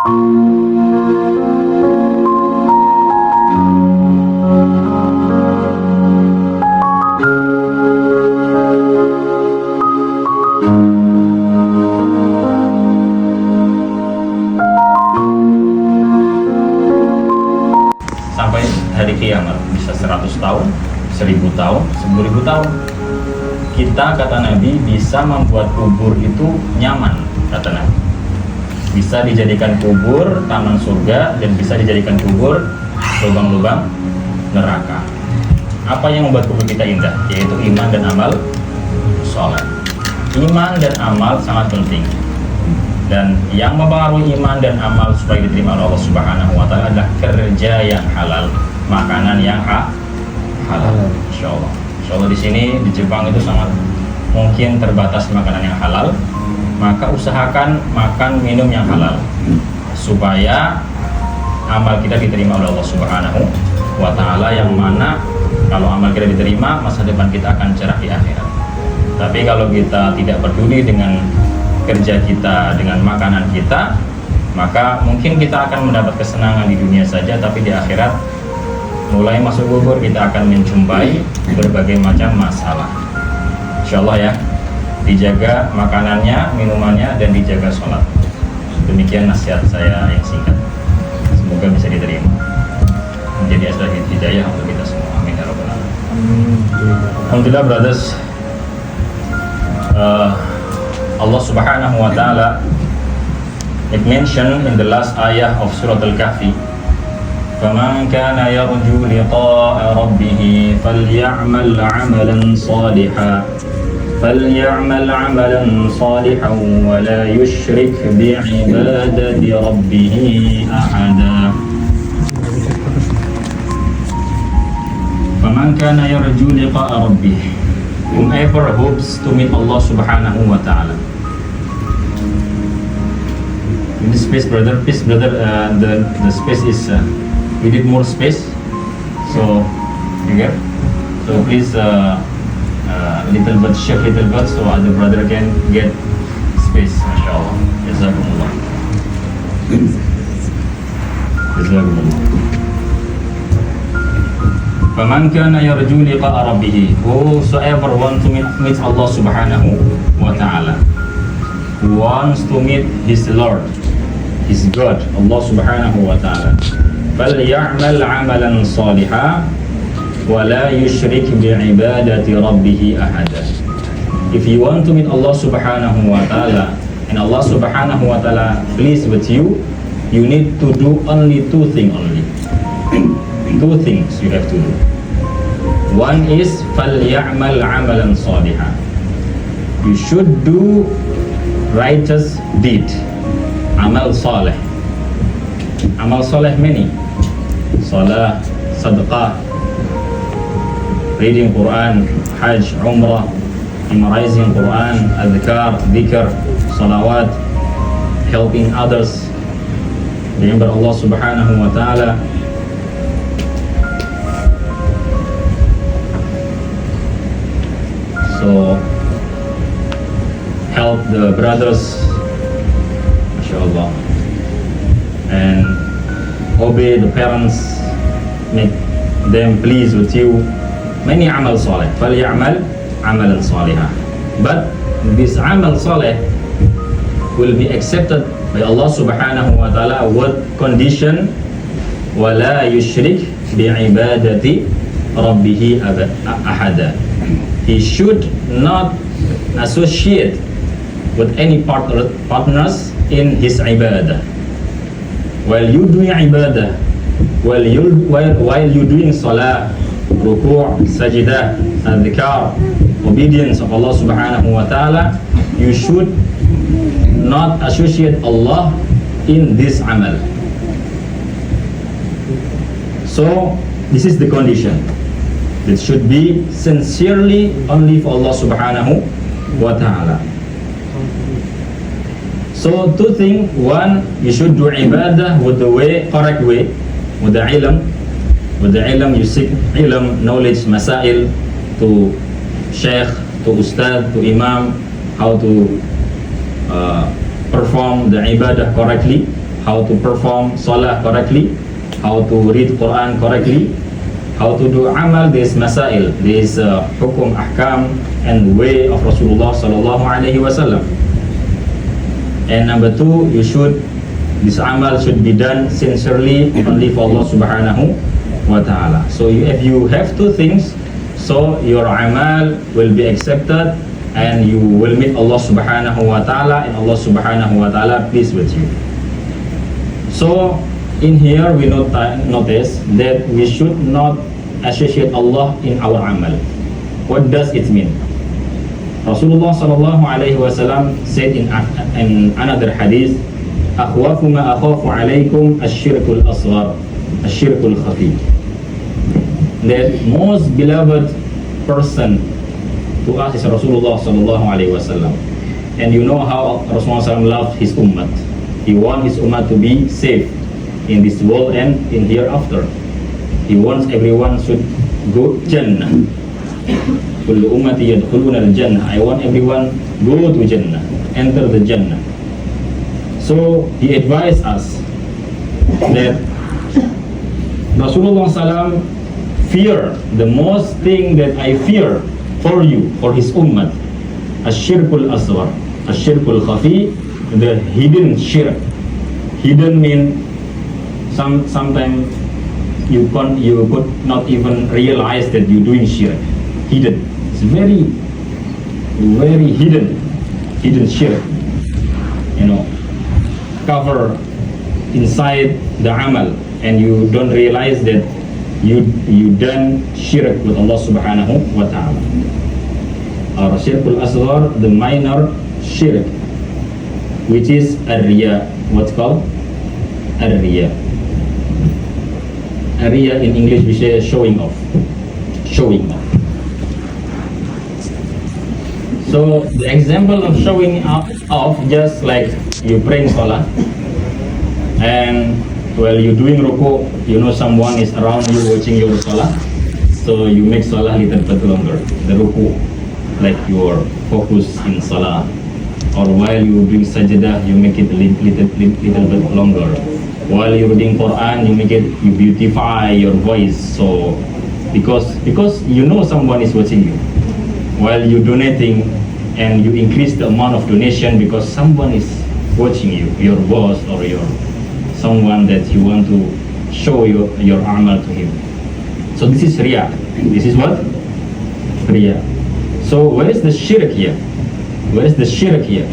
Sampai hari kiamat, bisa 100 tahun, 1000 tahun, 10.000 tahun. Kita, kata Nabi, bisa membuat kubur itu nyaman, kata Nabi. Bisa dijadikan kubur taman surga dan bisa dijadikan kubur lubang-lubang neraka. Apa yang membuat kubur kita indah? Yaitu iman dan amal sholat. Iman dan amal sangat penting. Dan yang mempengaruhi iman dan amal supaya diterima oleh Allah Subhanahu wa Ta'ala adalah kerja yang halal, makanan yang halal. Insyaallah. Insyaallah di sini di Jepang itu sangat mungkin terbatas makanan yang halal, maka usahakan makan minum yang halal supaya amal kita diterima oleh Allah Subhanahu wa Ta'ala, yang mana kalau amal kita diterima, masa depan kita akan cerah di akhirat. Tapi kalau kita tidak peduli dengan kerja kita, dengan makanan kita, maka mungkin kita akan mendapat kesenangan di dunia saja, tapi di akhirat mulai masuk kubur kita akan menjumpai berbagai macam masalah. Insyaallah ya, dijaga makanannya, minumannya, dan dijaga sholat. Demikian nasihat saya yang singkat, semoga bisa diterima, menjadi asbab hidayah untuk kita semua. Amin ya rabbal alamin. Alhamdulillah brothers, Allah Subhanahu wa Ta'ala, it mentioned in the last ayah of Surah Al-Kahfi, فَمَنْ كَانَ يَرْجُو لِقَاءَ رَبِّهِ فَلْيَعْمَلْ عَمَلًا صَالِحًا وَلَا يُشْرِكْ بِعِبَادَةِ رَبِّهِ أَحَدًا. فَمَنْ كَانَ يَرْجُو لِقَاءَ رَبِّهِ, whomever hopes to meet Allah Subhanahu wa Ta'ala. In this space, brother, please, brother, the space is we need more space, so here, so please little bit shift little bit so other brother can get space. Mashallah. Jazakumullah. Jazakumullah. فَمَنْ كَانَ يَرْجُو لِقَاءَ رَبِّهِ, whosoever wants to meet Allah Subhanahu wa Ta'ala, who wants to meet his Lord, his God, Allah Subhanahu wa Ta'ala, فَلْيَعْمَلْ عَمَلًا صَالِحًا وَلَا يُشْرِكْ بِعِبَادَةِ رَبِّهِ أَحَدًا. If you want to meet Allah Subhanahu wa Ta'ala and Allah Subhanahu wa Ta'ala pleased with you, you need to do only two things only. Two things you have to do. One is فَلْيَعْمَلْ عَمَلًا صَالِحًا. You should do righteous deed. Amal saleh. Amal saleh many. Salah, sadaqah, reading Quran, Hajj, Umrah, memorizing Quran, adhkar, dhikr, salawat, helping others, remember Allah Subhanahu wa Ta'ala. So help the brothers, mashallah, and obey the parents, make them pleased with you. Many amal saleh, فَلْيَعْمَلْ عَمَلًا صَالِحًا. But this amal saleh will be accepted by Allah Subhanahu wa Ta'ala with condition وَلَا يُشْرِكْ بِعِبَادَةِ رَبِّهِ أَحَدًا. He should not associate with any partners in his ibadah. While you doing ibadah, while you doing salah, ruku', sajidah, adhkar, obedience of Allah Subhanahu wa Ta'ala, you should not associate Allah in this amal. So this is the condition. It should be sincerely only for Allah Subhanahu wa Ta'ala. So two things. One, you should do ibadah with the correct way, with the ilm. With the ilm, you seek ilm, knowledge, masail, to sheikh, to ustad, to imam, how to perform the ibadah correctly, how to perform salah correctly, how to read Quran correctly, how to do amal, this masail, this hukum, ahkam, and way of Rasulullah sallallahu alaihi wasallam. And number two, this amal should be done sincerely only for Allah subhanahu wa ta'ala. So if you have two things, so your amal will be accepted and you will meet Allah subhanahu wa ta'ala, and Allah subhanahu wa ta'ala pleased with you. So in here we notice that we should not associate Allah in our amal. What does it mean? Rasulullah sallallahu alaihi wasallam said in another hadith, "Akhwafu ma akhafu alaykum ash-shirkul asghar, ash-shirkul khafi." The most beloved person to us is Rasulullah sallallahu alaihi wasallam. And you know how Rasulullah sallallahu loved his ummah. He wants his ummah to be safe in this world and in hereafter. He wants everyone should go Jannah. Kullu ummati yadkhuluna al-Jannah. I want everyone go to Jannah, enter the Jannah. So he advised us that Rasulullah sallam fear, the most thing that I fear for you, for his ummah, ash-shirkul asghar, ash-shirkul khafi, the hidden shirk. Hidden mean sometimes you could not even realize that you're doing shirk. Hidden. It's very hidden shirk. You know, cover inside the amal, and you don't realize that you done shirk with Allah subhanahu wa ta'ala. Or shirkul asghar, the minor shirk, which is ar-riya. What's called? Ar-riya. Ar-riya in English we say showing off. Showing off. So the example of showing off, just like you praying salah, and while you're doing ruku, you know someone is around you watching your salah, so you make salah little bit longer. The ruku, like your focus in salah. Or while you're doing sajdah, you make it a little bit longer. While you're reading Quran, you beautify your voice. So because you know someone is watching you. While you're donating, and you increase the amount of donation because someone is watching you, your boss or your someone that you want to show your amal to him. So this is riya. This is what? Riya. So where is the shirk here? Where is the shirk here?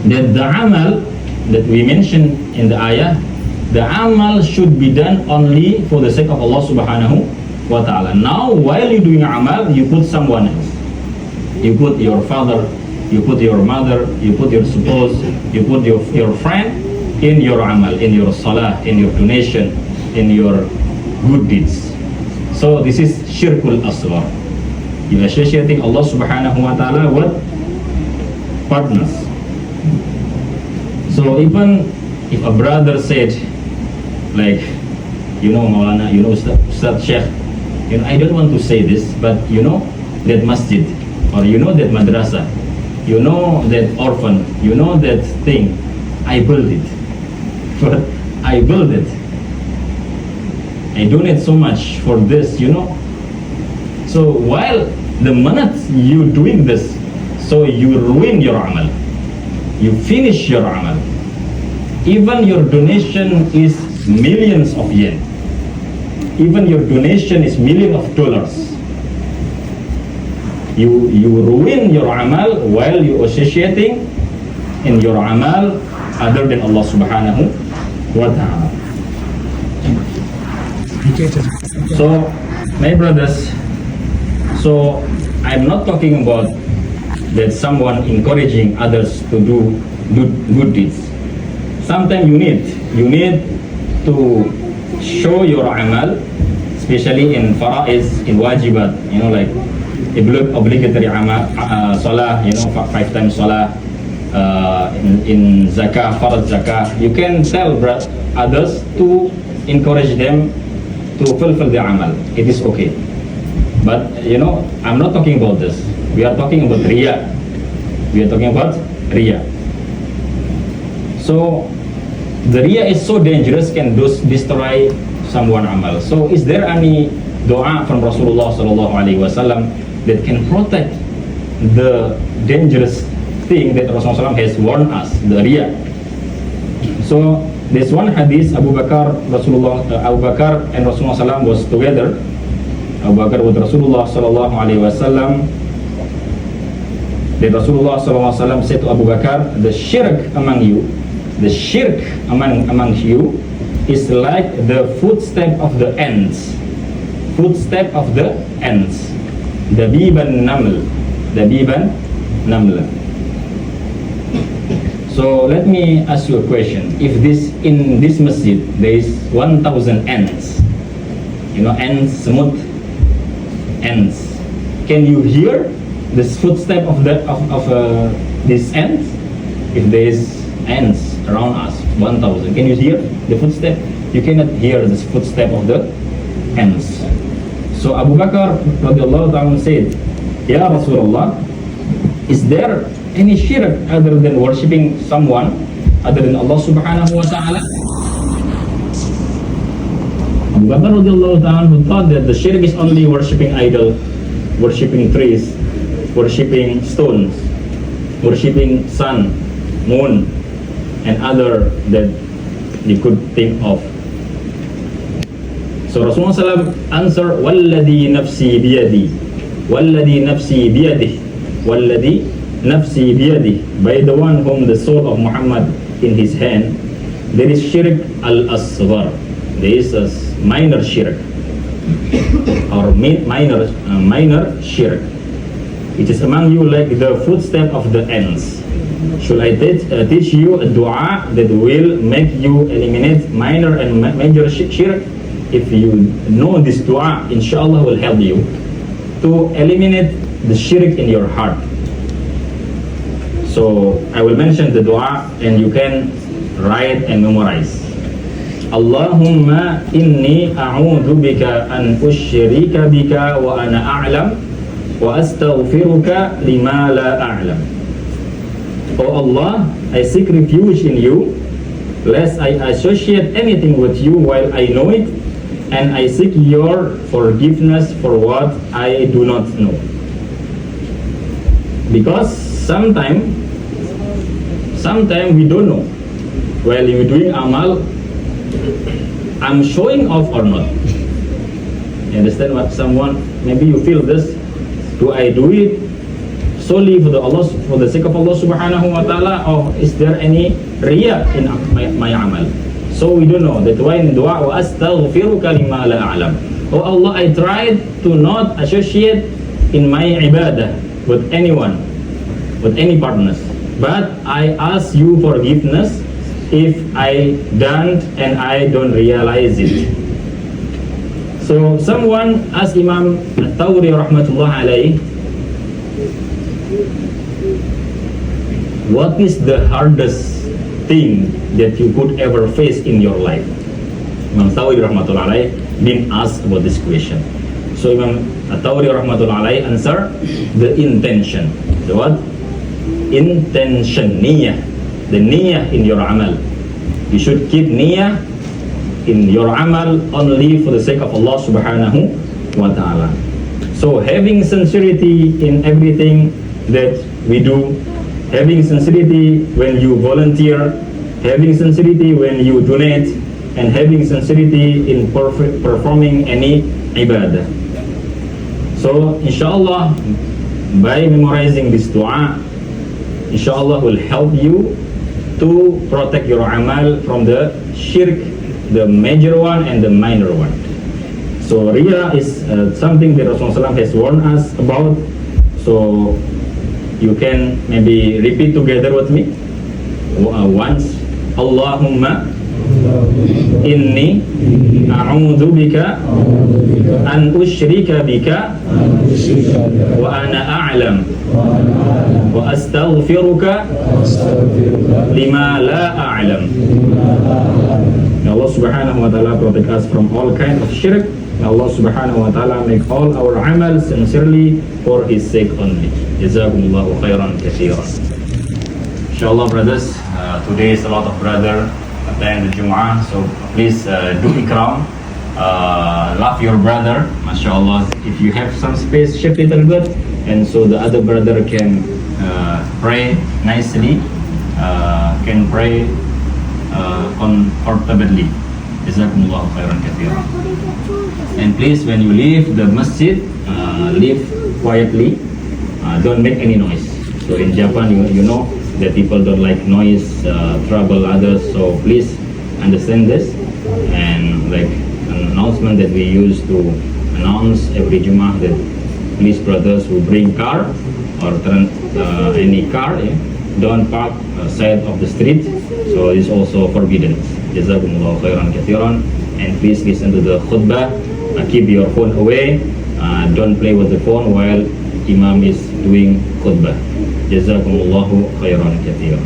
That the amal that we mentioned in the ayah, the amal should be done only for the sake of Allah subhanahu wa ta'ala. Now while you're doing amal, you put someone else. You put your father, you put your mother, you put your spouse, you put your friend in your amal, in your salah, in your donation, in your good deeds. So this is shirkul asghar. You associating Allah subhanahu wa ta'ala with partners. So even if a brother said, like, you know Maulana, you know Ustad Sheikh, you know, I don't want to say this, but you know that masjid, or you know that madrasah, you know that orphan, you know that thing, I built it. But I built it. I donate so much for this, you know. So while the minute you doing this, so you ruin your amal. You finish your amal. Even your donation is millions of yen. Even your donation is millions of dollars. You ruin your amal while you associating in your amal other than Allah subhanahu wa ta'ala. So my brothers, so I'm not talking about that someone encouraging others to do good deeds. Sometimes you need to show your amal, especially in faraiz, in wajibat, you know, like obligatory amal, salah, you know, 5 times salah, in zakah, farad zakah. You can tell others to encourage them to fulfill the amal. It is okay. But you know, I'm not talking about this. We are talking about riya. We are talking about riya. So the riya is so dangerous, can destroy someone amal. So is there any doa from Rasulullah sallallahu alaihi wasallam that can protect the dangerous thing that Rasulullah has warned us, the riya? So this one hadith, Abu Bakar and Rasulullah sallam was together. Abu Bakar with Rasulullah sallallahu alaihi wasallam. Then Rasulullah sallallahu alaihi wasallam said to Abu Bakar, the shirk among you is like the footstep of the ants. Footstep of the ants. Dabiban naml. So let me ask you a question. If in this masjid there is 1,000 ants, ants, semut, ants, can you hear this footstep of these ants? If there is ants around us, 1,000, can you hear the footstep? You cannot hear this footstep of the ants. So Abu Bakar radhiyallahu ta'ala said, Ya Rasulullah, is there any shirk other than worshipping someone other than Allah subhanahu wa ta'ala? Abu Bakar radhiyallahu ta'ala thought that the shirk is only worshipping idol, worshipping trees, worshipping stones, worshipping sun, moon, and other that you could think of. So Rasulullah SAW answered, "Walladhi nafsi biyadi, walladhi nafsi biyadih, walladhi nafsi biyadih." By the one whom the soul of Muhammad in his hand, there is shirk al-asghar. There is a minor shirk or minor shirk. It is among you like the footstep of the ants. Should I teach you a dua that will make you eliminate minor and major shirk? If you know this dua, inshallah will help you to eliminate the shirk in your heart. So I will mention the dua and you can write and memorize. Allahumma inni a'udhu bika an ushrika bika wa ana a'lam wa astaghfiruka lima la a'lam. Oh Allah, I seek refuge in you lest I associate anything with you while I know it, and I seek your forgiveness for what I do not know. Because sometimes we don't know. While you're doing amal, I'm showing off or not. You understand what someone, maybe you feel this, do I do it solely for the sake of Allah subhanahu wa ta'ala, or is there any riya in my amal? So we don't know. That's why in dua, wa astaghfiruka lima la a'lam. Oh Allah, I tried to not associate in my ibadah with anyone, with any partners, but I ask you forgiveness if I done and I don't realize it. So someone asked Imam At-Tawri rahmatullah alayhi, what is the hardest thing that you could ever face in your life? Imam At-Tawri rahmatullah alayhi been asked about this question. So Imam At-Tawri rahmatullah alayhi answer, the intention. The what? Intention, niyah. The niyah in your amal. You should keep niyah in your amal only for the sake of Allah subhanahu wa ta'ala. So having sincerity in everything that we do, having sincerity when you volunteer, having sincerity when you donate, and having sincerity in performing any ibadah. So inshallah, by memorizing this dua, inshallah will help you to protect your amal from the shirk, the major one and the minor one. So riya is something that Rasulullah has warned us about. So you can maybe repeat together with me once. Allahumma inni a'udhu bika an ushrika bika wa ana a'lam wa astaghfiruka lima la a'lam. May Allah subhanahu wa ta'ala protect us from all kind of shirk. May Allah subhanahu wa ta'ala make all our amal sincerely for His sake only. Jazakumullahu khairan kathiran. Inshallah, brothers, today is a lot of brother attend the Jum'ah, so please do ikram. Love your brother, mashallah. If you have some space, shift little bit, and so the other brother can pray nicely, can pray comfortably. Jazakumullah khairan kathiran. And please, when you leave the masjid, leave quietly. Don't make any noise. So in Japan, you know that people don't like noise, trouble others. So please understand this. And like an announcement that we use to announce every Jummah that please brothers who bring car or any car, don't park side of the street. So it's also forbidden. Jazakumullah khairan kathiran. And please listen to the khutbah. Keep your phone away. Don't play with the phone while Imam is doing khutbah. Jazakumullahu khairan kathiran.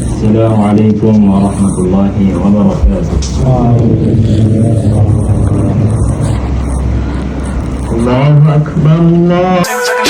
Assalamualaikum warahmatullahi wabarakatuh. Allahu Akbar, Allah.